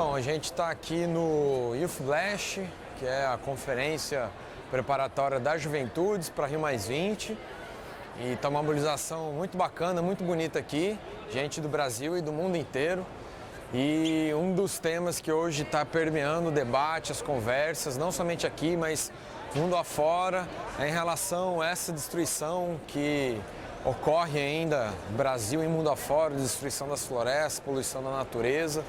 Então, a gente está aqui no Rio+20, que é a conferência preparatória das Juventudes para Rio+20. E está uma mobilização muito bacana, muito bonita aqui, gente do Brasil e do mundo inteiro. E um dos temas que hoje está permeando o debate, as conversas, não somente aqui, mas mundo afora, é em relação a essa destruição que ocorre ainda no Brasil e mundo afora, destruição das florestas, poluição da natureza.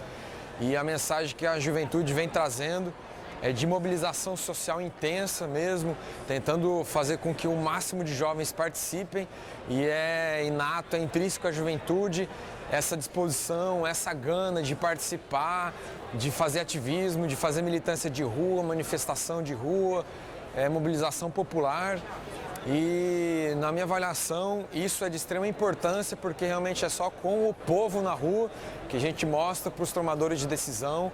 E a mensagem que a juventude vem trazendo é de mobilização social intensa mesmo, tentando fazer com que o máximo de jovens participem, e é inato, é intrínseco à juventude essa disposição, essa gana de participar, de fazer ativismo, de fazer militância de rua, manifestação de rua, mobilização popular. E, na minha avaliação, isso é de extrema importância, porque realmente é só com o povo na rua que a gente mostra para os tomadores de decisão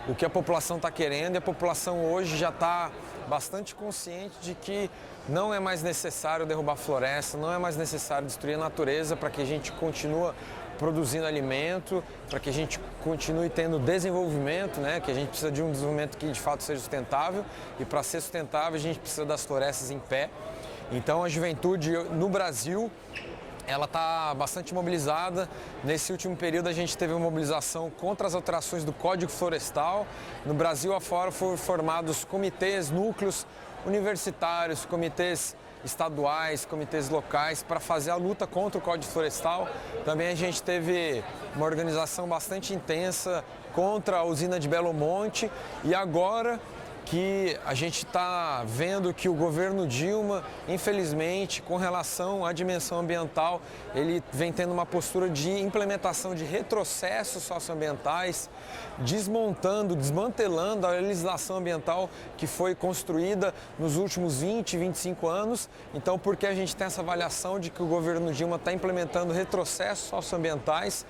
o que a população está querendo. E a população hoje já está bastante consciente de que não é mais necessário derrubar floresta, não é mais necessário destruir a natureza para que a gente continue produzindo alimento, para que a gente continue tendo desenvolvimento, né? Que a gente precisa de um desenvolvimento que de fato seja sustentável, e para ser sustentável a gente precisa das florestas em pé. Então a juventude no Brasil, ela está bastante mobilizada. Nesse último período a gente teve uma mobilização contra as alterações do Código Florestal. No Brasil afora foram formados comitês, núcleos universitários, comitês estaduais, comitês locais para fazer a luta contra o Código Florestal. Também a gente teve uma organização bastante intensa contra a usina de Belo Monte, e agora que a gente está vendo que o governo Dilma, infelizmente, com relação à dimensão ambiental, ele vem tendo uma postura de implementação de retrocessos socioambientais, desmantelando a legislação ambiental que foi construída nos últimos 20, 25 anos. Então, por que a gente tem essa avaliação de que o governo Dilma está implementando retrocessos socioambientais?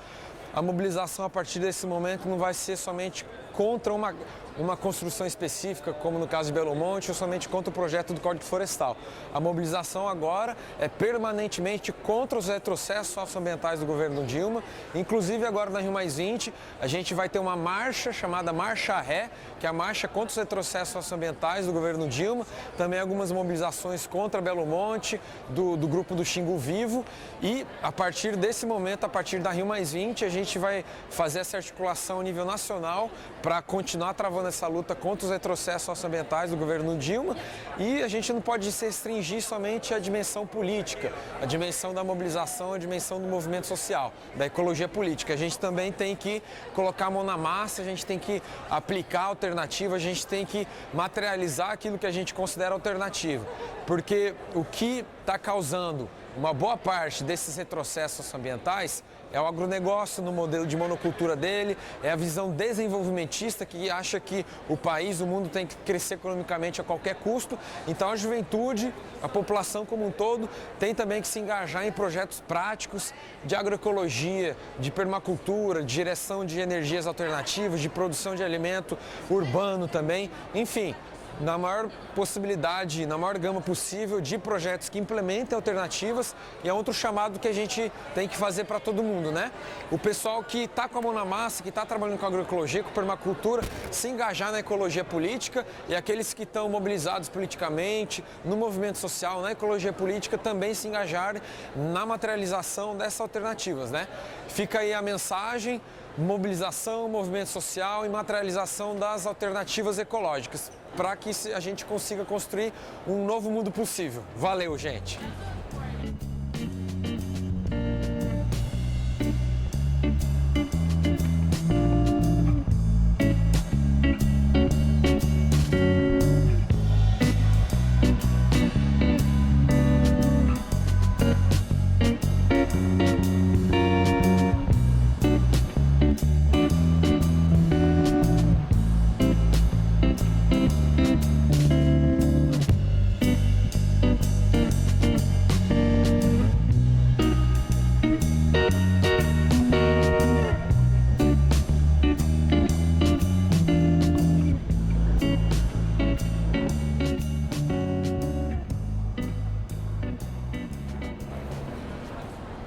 A mobilização a partir desse momento não vai ser somente contra uma construção específica, como no caso de Belo Monte, ou somente contra o projeto do Código Florestal. A mobilização agora é permanentemente contra os retrocessos socioambientais do governo Dilma. Inclusive agora na Rio+20 a gente vai ter uma marcha chamada Marcha Ré, que é a marcha contra os retrocessos socioambientais do governo Dilma. Também algumas mobilizações contra Belo Monte, do grupo do Xingu Vivo. E a partir desse momento, a partir da Rio+20, a gente vai fazer essa articulação a nível nacional para continuar travando essa luta contra os retrocessos socioambientais do governo Dilma. E a gente não pode se restringir somente à dimensão política, a dimensão da mobilização, a dimensão do movimento social, da ecologia política. A gente também tem que colocar a mão na massa, a gente tem que aplicar a alternativa, a gente tem que materializar aquilo que a gente considera alternativa. Porque o que está causando uma boa parte desses retrocessos ambientais é o agronegócio no modelo de monocultura dele, é a visão desenvolvimentista que acha que o país, o mundo tem que crescer economicamente a qualquer custo. Então a juventude, a população como um todo, tem também que se engajar em projetos práticos de agroecologia, de permacultura, de direção de energias alternativas, de produção de alimento urbano também, enfim, na maior possibilidade, na maior gama possível de projetos que implementem alternativas. E é outro chamado que a gente tem que fazer para todo mundo, né? O pessoal que está com a mão na massa, que está trabalhando com agroecologia, com permacultura, se engajar na ecologia política, e aqueles que estão mobilizados politicamente, no movimento social, na ecologia política, também se engajarem na materialização dessas alternativas, né? Fica aí a mensagem: mobilização, movimento social e materialização das alternativas ecológicas, para que a gente consiga construir um novo mundo possível. Valeu, gente!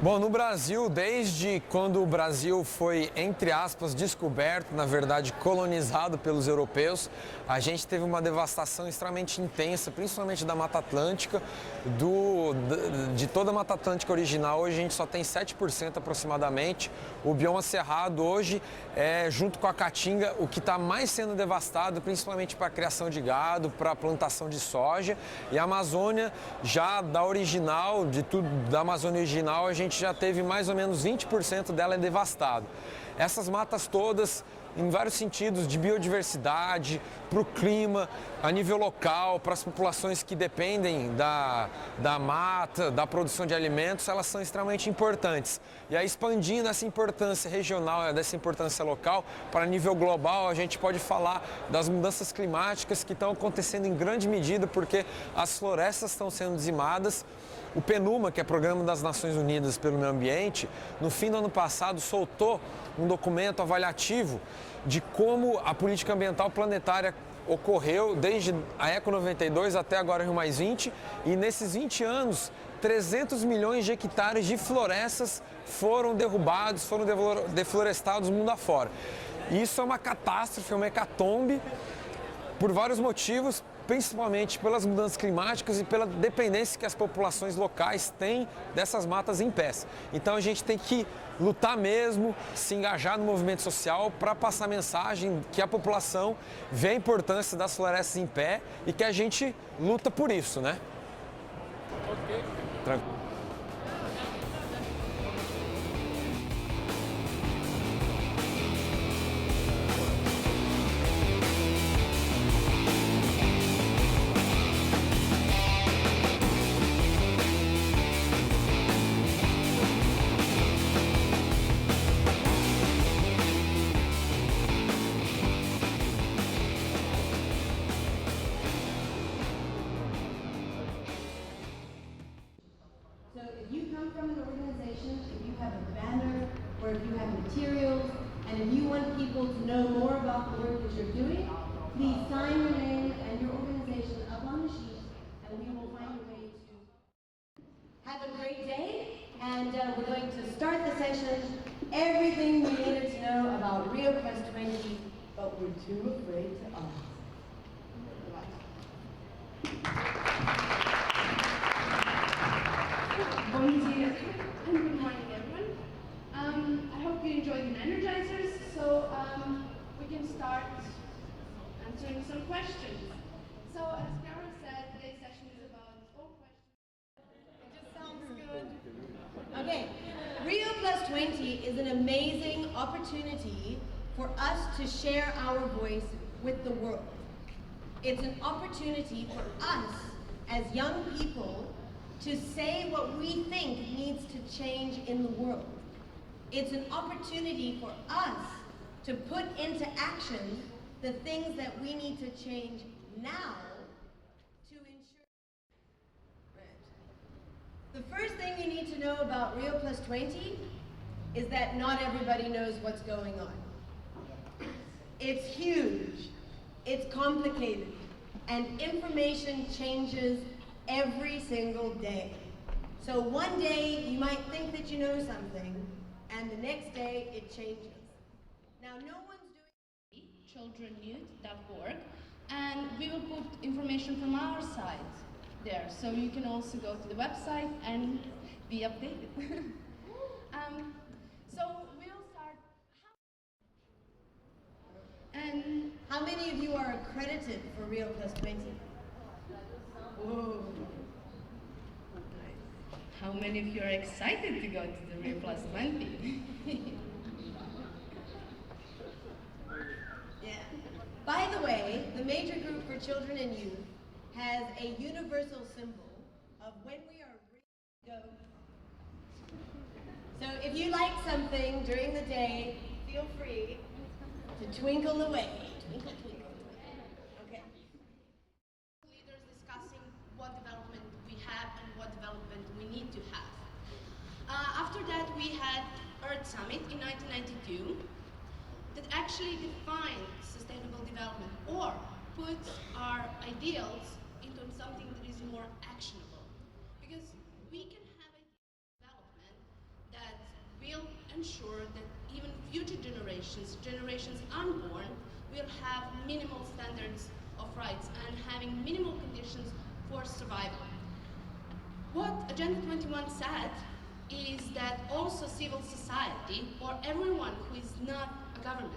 Bom, no Brasil, desde quando o Brasil foi, entre aspas, descoberto, na verdade colonizado pelos europeus, a gente teve uma devastação extremamente intensa, principalmente da Mata Atlântica. De toda a Mata Atlântica original, hoje a gente só tem 7% aproximadamente. O bioma cerrado hoje é, junto com a caatinga, o que está mais sendo devastado, principalmente para a criação de gado, para a plantação de soja. E a Amazônia, já da original, da Amazônia original, a gente já teve mais ou menos 20% dela é devastado. Essas matas todas, em vários sentidos, de biodiversidade, para o clima, a nível local, para as populações que dependem da mata, da produção de alimentos, elas são extremamente importantes. E aí, expandindo essa importância regional, dessa importância local, para nível global, a gente pode falar das mudanças climáticas que estão acontecendo em grande medida porque as florestas estão sendo dizimadas. O PNUMA, que é o Programa das Nações Unidas pelo Meio Ambiente, no fim do ano passado soltou um documento avaliativo de como a política ambiental planetária ocorreu desde a Eco 92 até agora o Rio+20, e nesses 20 anos, 300 milhões de hectares de florestas foram derrubados, foram deflorestados mundo afora. Isso é uma catástrofe, uma hecatombe, por vários motivos, principalmente pelas mudanças climáticas e pela dependência que as populações locais têm dessas matas em pé. Então a gente tem que lutar mesmo, se engajar no movimento social para passar a mensagem que a população vê a importância das florestas em pé e que a gente luta por isso, né? Ok. Tranquilo. Please sign your name and your organization up on the sheet, and we will find a way to have a great day. And we're going to start the session. Everything we needed to know about Rio+20, but we're too afraid to ask. Bom dia and good morning, everyone. I hope you enjoyed the energizers, so we can start answering some questions. So, as Carol said, today's session is about all questions. It just sounds good. Okay, Rio+20 is an amazing opportunity for us to share our voice with the world. It's an opportunity for us as young people to say what we think needs to change in the world. It's an opportunity for us to put into action the things that we need to change now to ensure. The first thing you need to know about Rio+20 is that not everybody knows what's going on. It's huge, it's complicated, and information changes every single day. So one day you might think that you know something, and the next day it changes. Now no one's childrenyouth.org, and we will put information from our site there, so you can also go to the website and be updated. So we'll start. And how many of you are accredited for Rio+20? Whoa. How many of you are excited to go to the Rio+20? Yeah. By the way, the major group for children and youth has a universal symbol of when we are ready to go. So if you like something during the day, feel free to twinkle away. Twinkle, twinkle. Okay. Leaders discussing what development we have and what development we need to have. After that, we had Earth Summit in 1992 that actually defined sustainable development or put our ideals into something that is more actionable. Because we can have ideal development, generations unborn, will have minimal standards of rights and having minimal conditions for survival. What Agenda 21 said is that also civil society, or everyone who is not a government,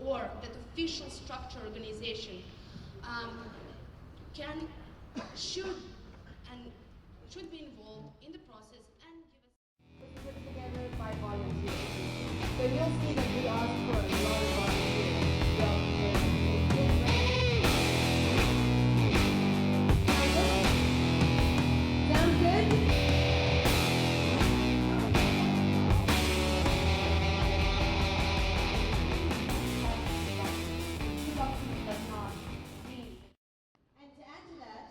or that official structure organization should be involved in the process and give us... Put together by volunteers. So you'll see that we ask for a lot of volunteers. Sound good? And to add to that,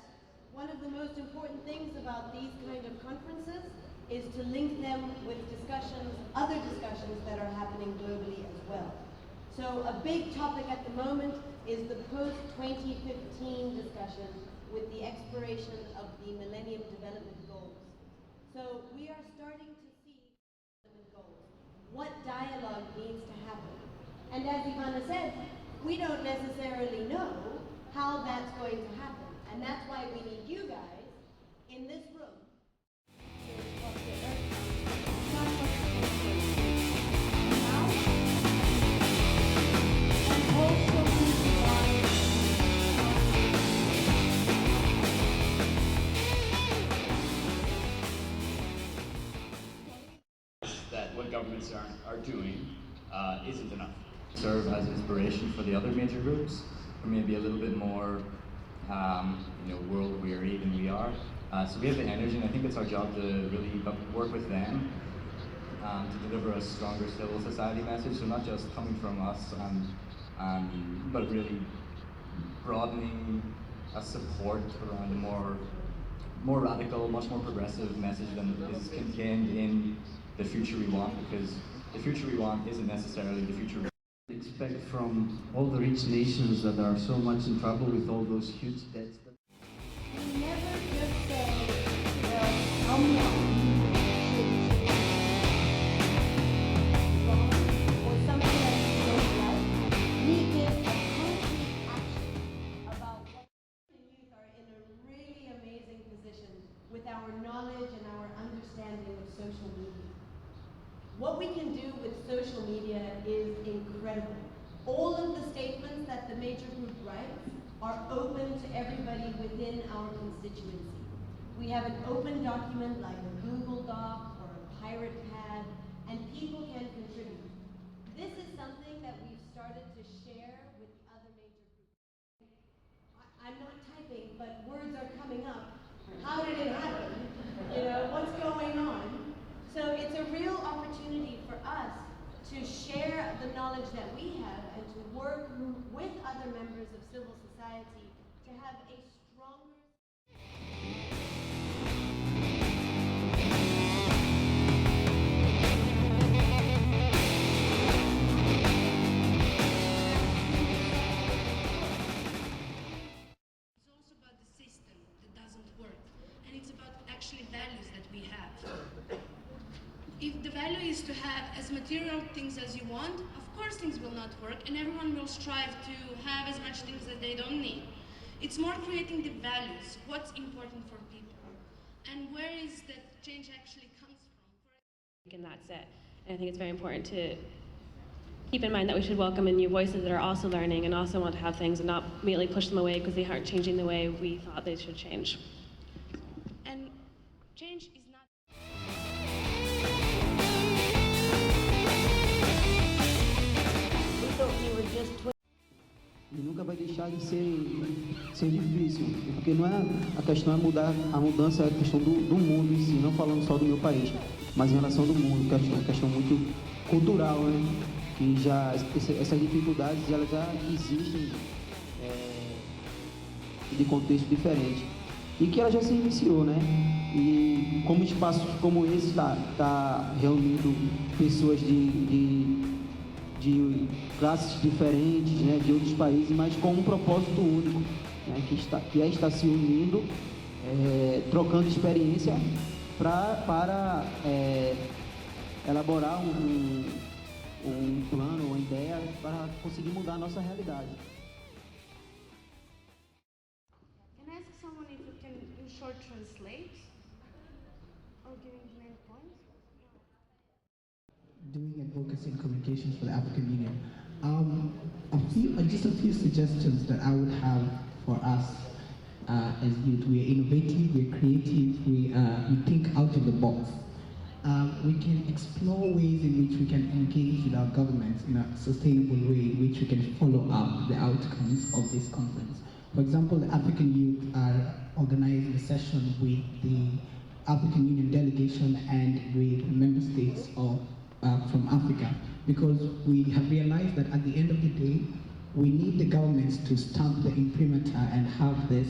one of the most important things about these kind of conferences is to link them with discussions, other discussions that are happening globally as well. So a big topic at the moment is the post-2015 discussion with the expiration of the Millennium Development Goals. So we are starting to see development goals, what dialogue needs to happen. And as Ivana said, we don't necessarily know how that's going to happen. And that's why we need you guys in this room. That what governments are doing isn't enough. Serve as inspiration for the other major groups, or maybe a little bit more world weary than we are. So we have the energy, and I think it's our job to really work with them to deliver a stronger civil society message. So not just coming from us, but really broadening a support around a more radical, much more progressive message than is contained in the future we want, because the future we want isn't necessarily the future we expect from all the rich nations that are so much in trouble with all those huge debts. We never just say, someone or something that we don't like. We give a concrete action about what the youth are in a really amazing position with our knowledge and our understanding of social media. What we can do with social media is incredible. All of the statements that the major group writes are open to everybody within our constituency. We have an open document like a Google Doc or a Pirate Pad, and people can contribute. This is something that we've started to share with the other major groups. I'm not typing, but words are coming up. How did it happen? What's going on? So it's a real opportunity for us to share the knowledge that we have and to work with other members of civil society to have a stronger... It's also about the system that doesn't work, and it's about actually values that we have. If the value is to have as material things as you want, of course things will not work, and everyone will strive to have as much things as they don't need. It's more creating the values, what's important for people, and where is that change actually comes from. And that's it. And I think it's very important to keep in mind that we should welcome in new voices that are also learning and also want to have things and not immediately push them away because they aren't changing the way we thought they should change. And change is not... E nunca vai deixar de ser difícil, porque não é a questão é mudar, a mudança é a questão do mundo em si, não falando só do meu país, mas em relação do mundo, que é uma questão muito cultural, né? Que já essas dificuldades elas já existem de contexto diferente e que ela já se iniciou, né? E como espaços como esse tá reunindo pessoas de classes diferentes, né, de outros países, mas com um propósito único, né, que é estar se unindo, trocando experiência para elaborar plano ou uma ideia para conseguir mudar a nossa realidade. Can I ask someone if you can, in short, translate? Or giving the main points? Doing advocacy and communications for the African Union. Just a few suggestions that I would have for us as youth. We are innovative, we are creative, we think out of the box. We can explore ways in which we can engage with our governments in a sustainable way, in which we can follow up the outcomes of this conference. For example, the African youth are organizing a session with the African Union delegation and with member states from Africa, because we have realized that at the end of the day, we need the governments to stamp the imprimatur and have this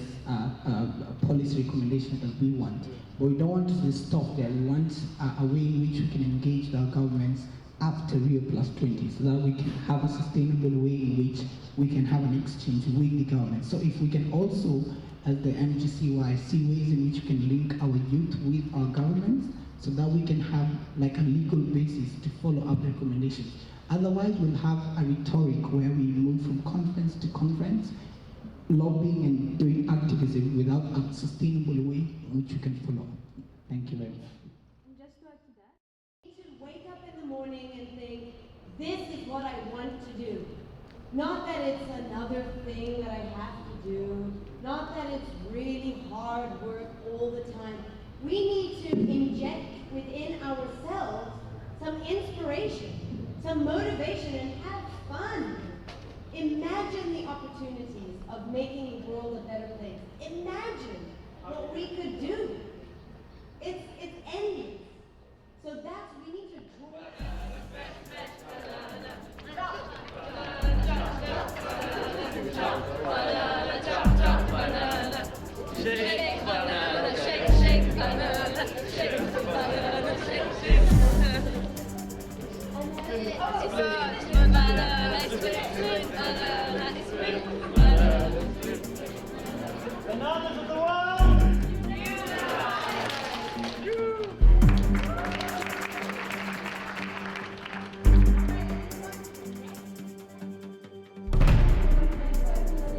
policy recommendations that we want. But we don't want to just stop there. We want a way in which we can engage our governments after Rio+20, so that we can have a sustainable way in which we can have an exchange with the government. So if we can also, as the MGCY, see ways in which we can link our youth with our governments, so that we can have like a legal basis to follow up recommendations. Otherwise, we'll have a rhetoric where we move from conference to conference, lobbying and doing activism without a sustainable way in which we can follow up. Thank you very much. And just to add to that, You should wake up in the morning and think, this is what I want to do. Not that it's another thing that I have to do, not that it's really hard work all the time. We need to inject within ourselves some inspiration, some motivation, and have fun. Imagine the opportunities of making the world a better place. Imagine what we could do. It's endless. So we need to draw. Shake banana, shake banana, shake banana, shake banana, sweet banana, sweet banana. Bananas of the world!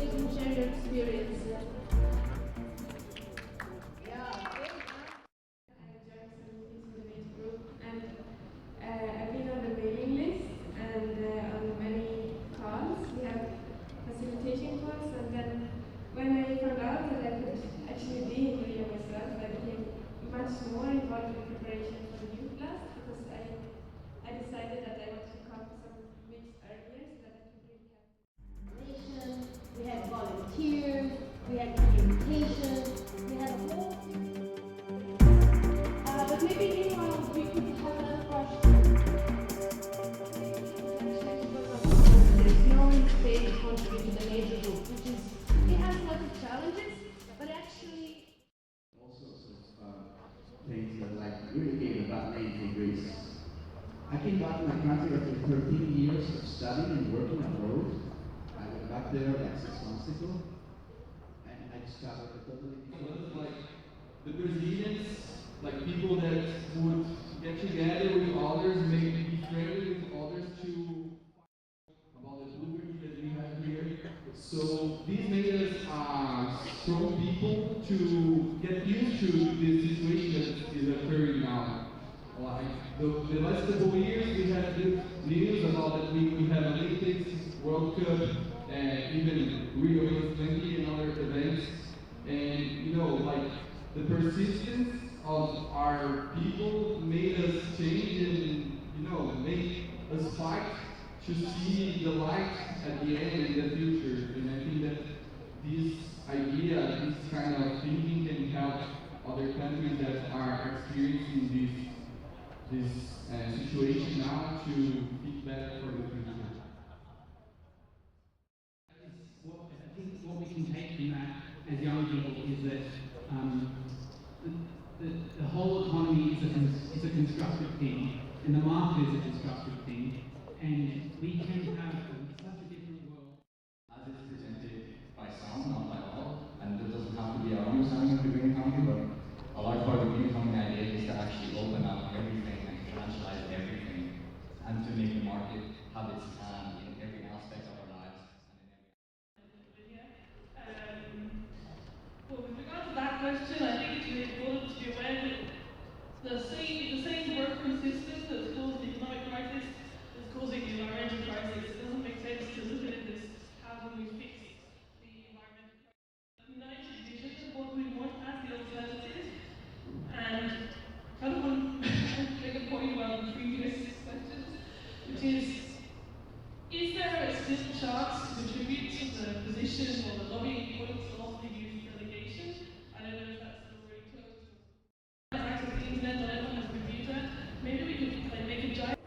you can share your experience. I've been on the mailing list and on many calls. We have facilitation calls, and then when I found out that I could actually be in Rio myself, I became much more involved in preparation for the youth blast, because I decided that I wanted to come some weeks earlier so that I could really have. We had volunteers, we had communication, we had a whole. But maybe meanwhile we could have another question. There's no state contributing to the major group, which is, it has lots of challenges, but actually All sorts of things that like really gave a bad name to Greece. I came back to my country after 13 years of studying and working abroad. I went back there like 6 months ago, and I discovered a totally different. Like the Brazilians, like people that would get together with others, maybe be friendly with others to about the blueprint that we have here. So this made us strong people to get used to this situation that is occurring now. Like the last couple of years, we had good news about that we have Olympics, World Cup, and even Rio+20 and other events. And you know, like the persistence of our people made us change and make us fight to see the light at the end in the future. And I think that this idea, this kind of thinking can help other countries that are experiencing this situation now to be better for the future. I think what we can take from that as young people is that the whole economy is a constructive thing, and the market is a constructive thing, and we can have such a different world. As it's presented by some, not by all, and it doesn't have to be our understanding of the green economy, but a large part of the green economy idea is to actually open up everything and financialize everything. and to make the market have its in every aspect of our lives. Well, with regard to that question, I think it's really important to be aware that the same workforce system that's caused the economic crisis is causing the environmental crisis. It doesn't make sense to look at it as how can we fix the environmental crisis. United vision of what we want as the alternative, and I don't want to make a point about the previous questions, which is there still a chance to contribute to the position or the lobbying points of the youth delegation? I don't know if that's already closed. Access to the internet, not everyone has a computer. Maybe we could make a giant.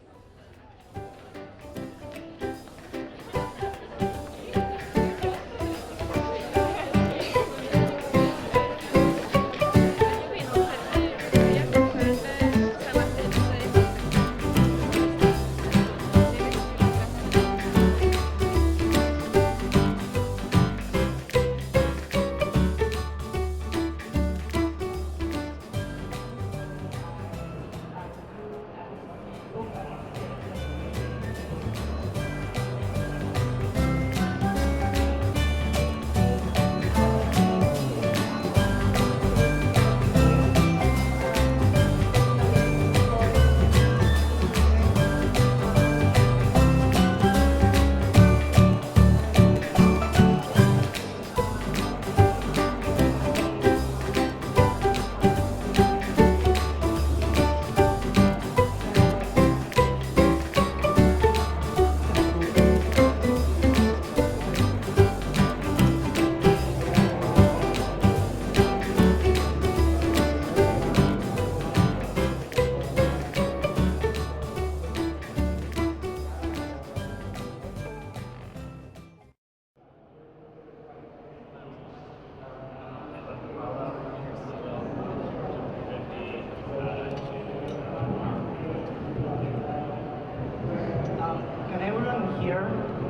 Can everyone hear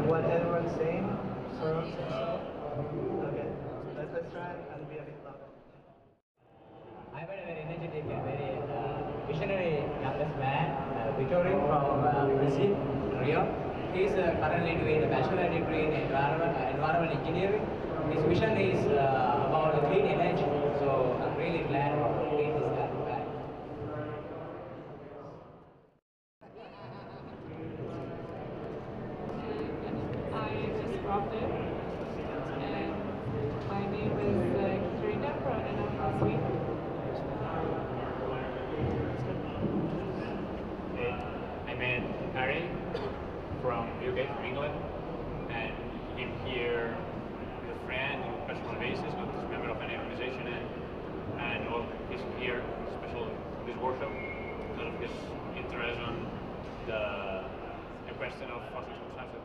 what everyone's saying? Okay, let's try and be a bit louder. I met a very energetic and very visionary youngest man, Piccolo from Brazil, Rio. He is currently doing a bachelor degree in environmental engineering. His vision is about the clean energy, so I'm really glad to meet this guy. I just dropped it, and my name is Katrina from Sweden. I met Harry from UK, from England, and he came here with a friend on a personal basis, not as a member of any organization, and well, he's here, special for this workshop, because of his interest on the question of fossil substances.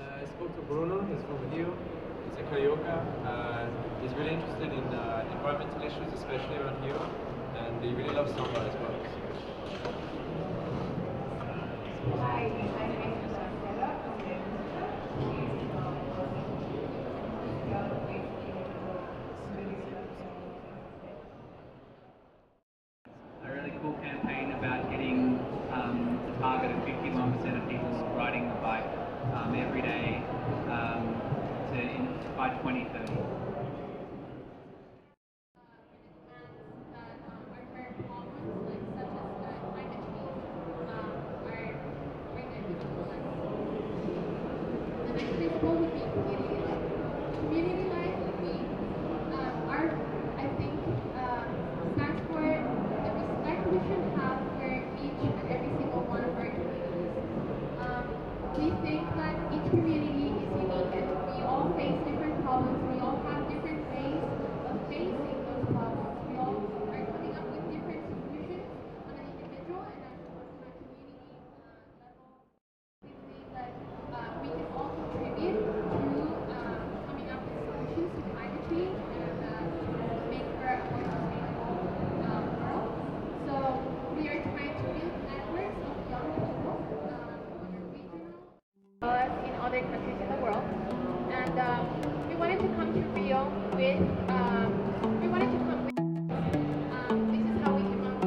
I spoke to Bruno, he's from Rio, he's a Carioca. He's really interested in environmental issues, especially around here, and he really loves samba as well. Hi, my name is Pedro A really cool campaign about getting the target of 51% of people riding the bike every day by 2030. Community life would be art, I think, stands for the respect we should have for each and every single one of our communities. We think that each community is unique and we all face different problems. We all have different ways of facing those problems. We all are coming up with different solutions on an individual and on a community level. We believe that we can all contribute to coming up with solutions to climate change and make for a more sustainable world. So we are trying to build networks of young people, regional, as well as in other countries in the world. And we wanted to come to Rio with, this is how we came up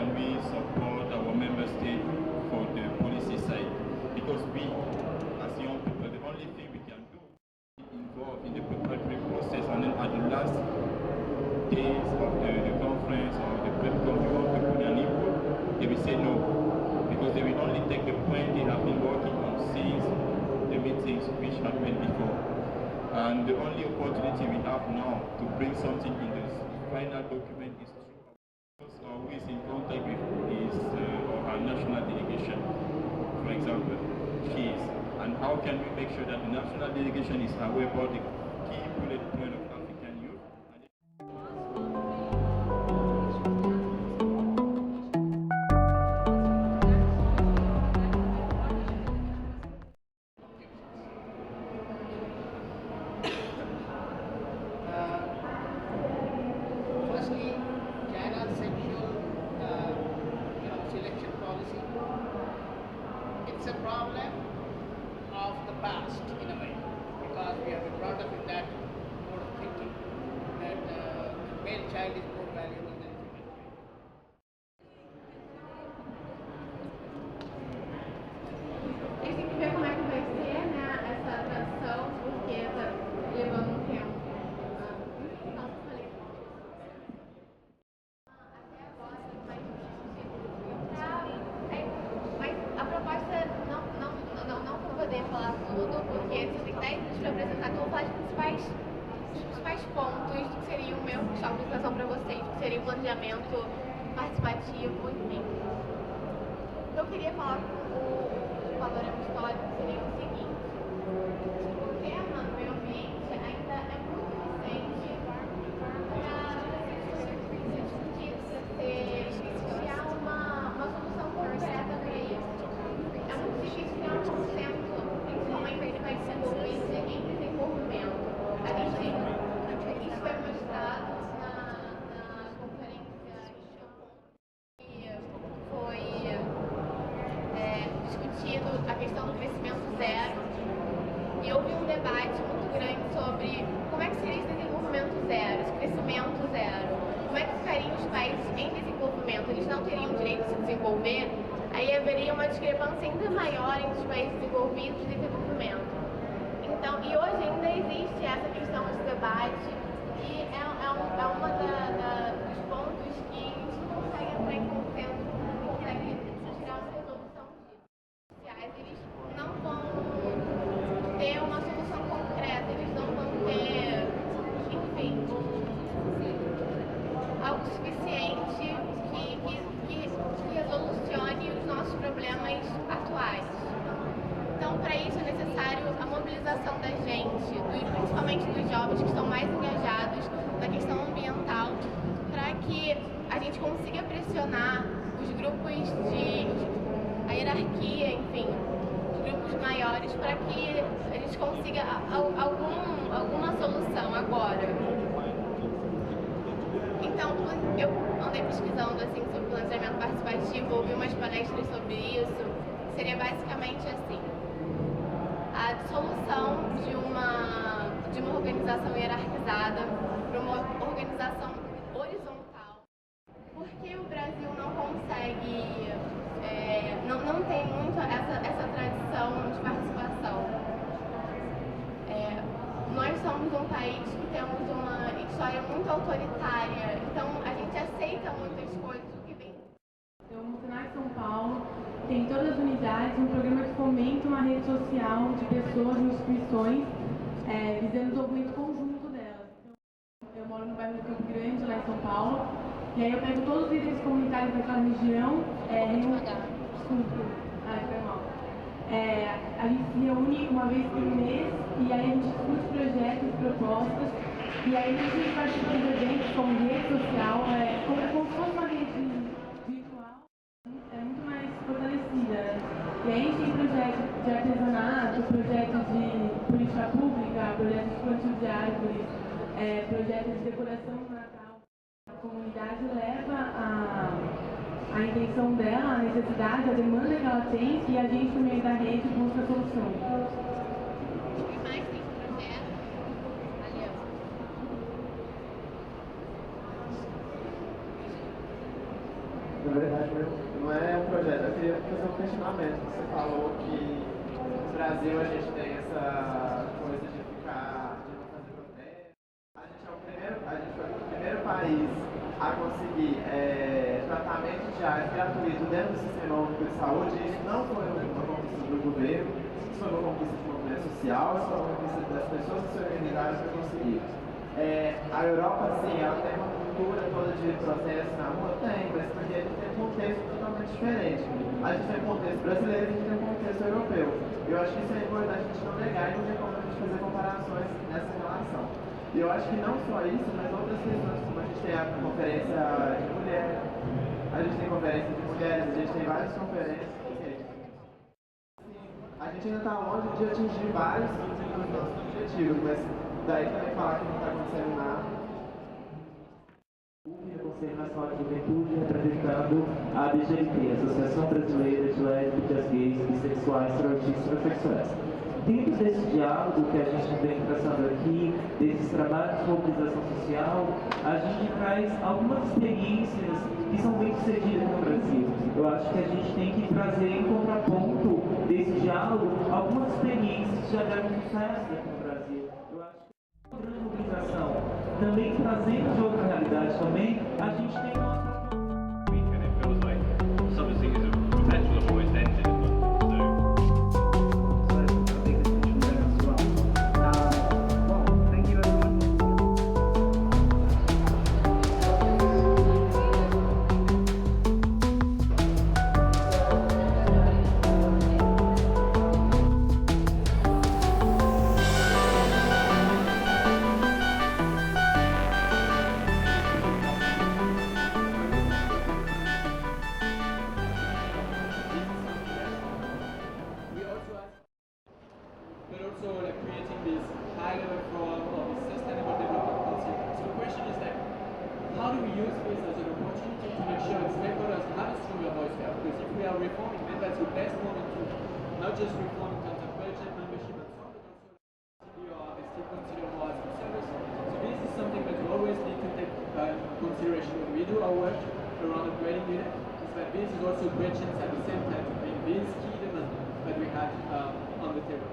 can we support our member state for the policy side? Because we, as young people, the only thing we can do is involved in the preparatory process, and then at the last days of the conference or the prep-con, we want to put an input, they will say no, because they will only take the point they have been working on since the meetings which happened before. And the only opportunity we have now to bring something in the final document is who is in contact with is our national delegation, for example, she is. And how can we make sure that the national delegation is aware about the key bullet point of African youth? Firstly, China's sexual selection policy, it's a problem of the past in a way, because we have been brought up in that mode of thinking that the male child is more valuable than the female child. A gente tem que ver como é que vai ser, né, essa transição, porque está levando um tempo. Mas a proposta não vou poder falar tudo, porque você tem 10 minutos para apresentar, então eu vou falar os principais pontos do que seria o meu a apresentação para vocês, do que seria o planejamento participativo, enfim. Eu queria falar com o panorama histórico, seria o seguinte: o tema do meio ambiente ainda é muito recente para criar uma solução concreta para isso. É muito difícil criar um consenso, principalmente em países desenvolvidos e em desenvolvimento. Isso foi mostrado na conferência que foi discutido a questão do crescimento zero, e houve um debate muito grande sobre como é que seria esse desenvolvimento zero, esse crescimento zero. Como é que ficariam os países em desenvolvimento? Eles não teriam direito de se desenvolver? Aí haveria uma discrepância ainda maior entre os países desenvolvidos e desenvolvimento. Então, e hoje ainda existe essa questão, esse debate, e é uma dos pontos que a gente não consegue entrar em consenso, não consegue tirar uma resolução disso. Eles não vão ter uma solução concreta, eles não vão ter, enfim, algo suficiente que resolucione os nossos problemas atuais. Então, para isso é necessário a mobilização da gente, principalmente dos jovens que estão mais engajados na questão ambiental, para que a gente consiga pressionar os grupos a hierarquia, enfim, os grupos maiores, para que a gente consiga alguma solução agora. Então, eu andei pesquisando assim, sobre planejamento participativo, ouvi umas palestras sobre isso. Seria basicamente assim: a dissolução de uma organização hierarquizada para uma organização horizontal. Porque o Brasil não consegue, não tem muito essa tradição de participação. Nós somos um país que temos uma história muito autoritária, então a gente aceita muitas coisas que vem. Então, no Senai São Paulo tem todas as unidades um programa que fomenta uma rede social de pessoas e instituições visando o desenvolvimento conjunto delas. Então, eu moro no bairro do Campo Grande, lá em São Paulo, e aí eu pego todos os líderes comunitários daquela região, a gente se reúne uma vez por mês e aí a gente discute projetos, propostas, e aí a gente participa de eventos como rede social, como se fosse uma rede virtual, muito mais fortalecida. E aí a gente tem projetos de artesanato, projetos de política pública, projetos de plantio de árvores, projetos de decoração no Natal. A comunidade leva a intenção dela, a necessidade, a demanda que ela tem, e a gente, no meio da rede, busca a solução. Na verdade, não é um projeto, eu queria fazer um questionamento. Você falou que no Brasil a gente tem essa coisa de ficar, de não fazer protesto. A gente foi o primeiro país a conseguir tratamento de AIDS gratuito dentro do Sistema Único de Saúde, e isso não foi uma conquista do governo, isso foi uma conquista do movimento social, isso foi uma conquista das pessoas que se organizaram para conseguir. A Europa, sim, ela tem uma cultura toda de protesto na rua? Tem, mas porque a gente tem um contexto totalmente diferente. A gente tem um contexto brasileiro e a gente tem um contexto europeu. Eu acho que isso é importante a gente não negar e não tem como a gente fazer comparações nessa relação. E eu acho que não só isso, mas outras questões, como a gente tem a conferência de mulheres, a gente tem conferência de mulheres, a gente tem várias conferências. A gente ainda está longe de atingir vários dos nossos objetivos, mas daí também falar que não está acontecendo nada. Conselho Nacional de Juventude, representando a ABGT, Associação Brasileira de Lésbicas, Gays, Bissexuais, Travestis e Transexuais. Dentro desse diálogo que a gente vem traçando aqui, desses trabalhos de mobilização social, a gente traz algumas experiências que são bem sucedidas no Brasil. Eu acho que a gente tem que trazer em contraponto desse diálogo algumas experiências que já deram sucesso aqui no Brasil. Eu acho que uma grande mobilização, também trazendo de outra realidade também, a gente tem nossa... And it feels like something is a perpetual of always ended. Consideration when we do our work around upgrading unit is that this is also bridges at the same time between these key demands that we have on the table.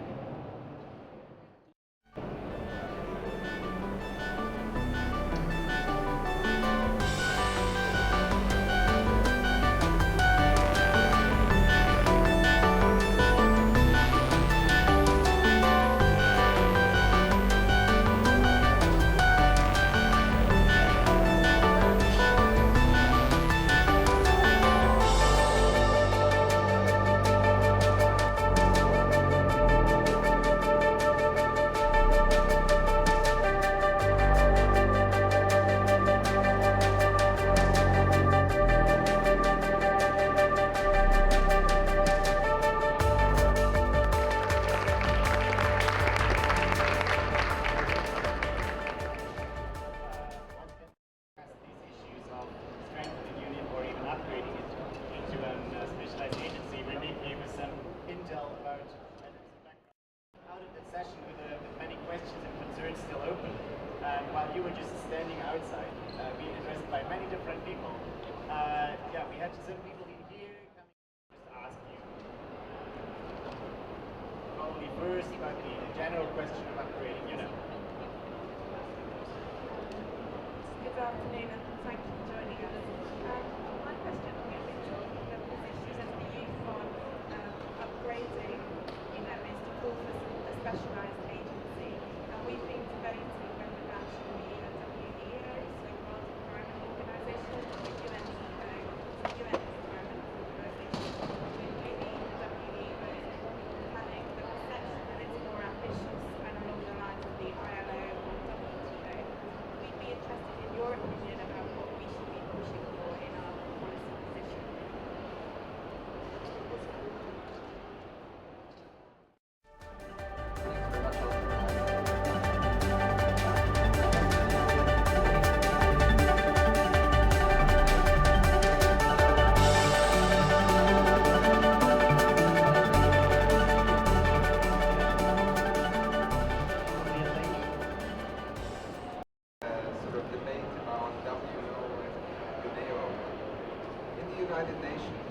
United Nations,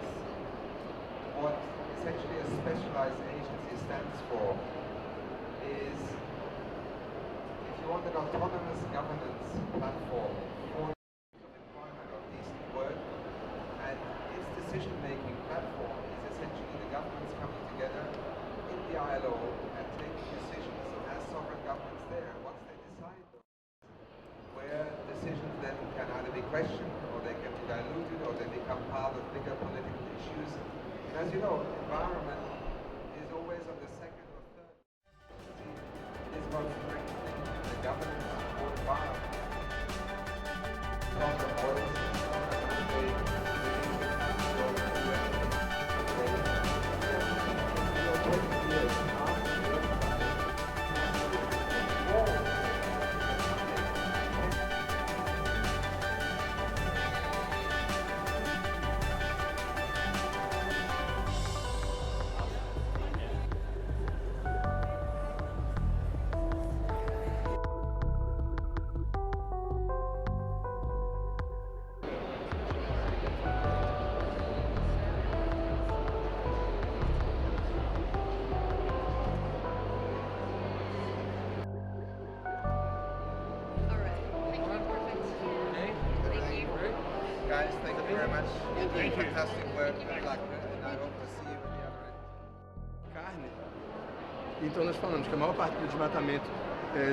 what essentially a specialized agency stands for is, if you want, an autonomous governance platform for employment of decent work, and its decision-making platform is essentially the governments coming together in the ILO and taking decisions as sovereign governments there. Once they decide where decisions then can either be questioned or they can be diluted or they become part of bigger political issues. And as you know, environment is always on the second or third. It is about strengthening the governance for environment. From the voice Guys, thank you very much. You're doing fantastic work. Good luck, and I hope to see you at the other end. Carne. Então nós falamos que a maior parte do desmatamento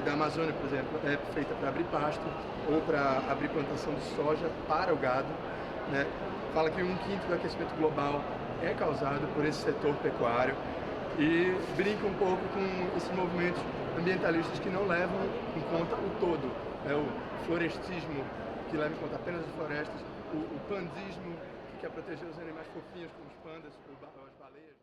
da Amazônia, por exemplo, é feita para abrir pasto ou para abrir plantação de soja para o gado, né? Fala que 1/5 do aquecimento global é causado por esse setor pecuário e brinca um pouco com esses movimentos ambientalistas que não levam em conta o todo, o florestismo, que leva em conta apenas as florestas, o pandismo, que quer proteger os animais fofinhos como os pandas ou as baleias.